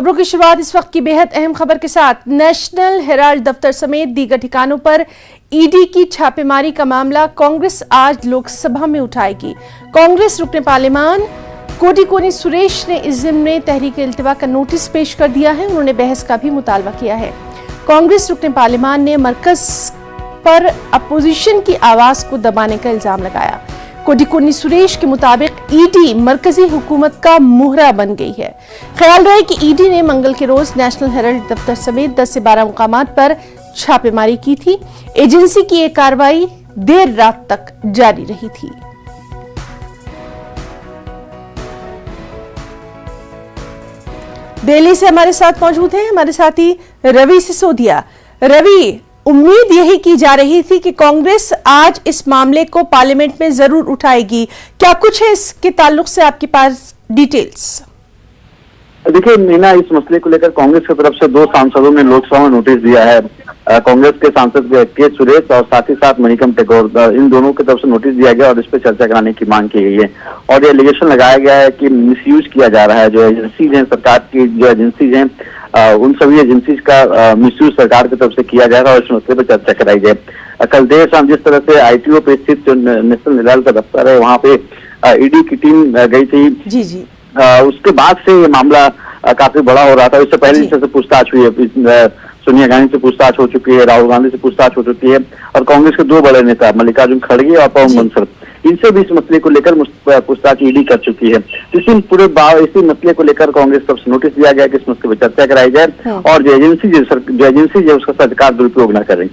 खबरों की शुरुआत इस वक्त की बेहद अहम खबर के साथ। नेशनल हेराल्ड दफ्तर समेत दीगर ठिकानों पर ईडी की छापेमारी का मामला कांग्रेस आज लोकसभा में उठाएगी। कांग्रेस रुकने पार्लियामान कोडिकोनी सुरेश ने इस जिम्मे में तहरीक-ए-इल्तिवा का नोटिस पेश कर दिया है। उन्होंने बहस का भी मुतालबा किया है। कांग्रेस रुकने पार्लियामान ने मरकज पर अपोजिशन की आवाज को दबाने का इल्जाम लगाया। कोडिकोनी सुरेश के मुताबिक ईडी मरकजी हुकूमत का मुहरा बन गई है। ख्याल रहे कि ईडी ने मंगल के रोज नेशनल हेराल्ड दफ्तर समेत 10 से 12 मुकामात पर छापेमारी की थी। एजेंसी की यह कार्रवाई देर रात तक जारी रही थी। दिल्ली से हमारे साथ मौजूद हैं हमारे साथी रवि सिसोदिया। रवि, उम्मीद यही की जा रही थी कि कांग्रेस आज इस मामले को पार्लियामेंट में जरूर उठाएगी। क्या कुछ है इसके ताल्लुक से आपके पास डिटेल्स? देखिए मीना, इस मसले को लेकर कांग्रेस की तरफ से 2 सांसदों ने लोकसभा में नोटिस दिया है। कांग्रेस के सांसद के सुरेश और साथ ही साथ मणिकम टेगोर, इन दोनों की तरफ से नोटिस दिया गया और इस पर चर्चा कराने की मांग की गई है। और ये एलिगेशन लगाया गया है कि मिसयूज किया जा रहा है। जो एजेंसीज हैं, सरकार की जो एजेंसीज हैं, उन सभी एजेंसीज का मिसयूज सरकार की तरफ से किया जा रहा है और इस मसले पर चर्चा कराई जाए। कल देर शाम जिस तरह से आईटीओ पे स्थित जो नेशनल हेराल्ड का दफ्तर है, वहाँ पे ईडी की टीम गई थी। जी। उसके बाद से ये मामला काफी बड़ा हो रहा था। इससे पहले से पूछताछ हुई है। सोनिया गांधी से पूछताछ हो चुकी है, राहुल गांधी से पूछताछ हो चुकी है और कांग्रेस के 2 बड़े नेता मल्लिकार्जुन खड़गे और पवन बंसल, इनसे भी इस मसले को लेकर पूछताछ ईडी कर चुकी है। इसी मसले को लेकर कांग्रेस तरफ से नोटिस दिया गया कि इस मसले पर चर्चा कराई जाए और जो एजेंसी है उसका सरकार दुरुपयोग न करे।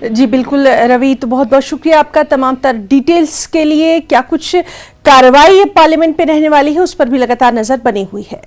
जी बिल्कुल रवि, तो बहुत बहुत शुक्रिया आपका तमाम तर डिटेल्स के लिए। क्या कुछ कार्रवाई पार्लियामेंट पे रहने वाली है, उस पर भी लगातार नजर बनी हुई है।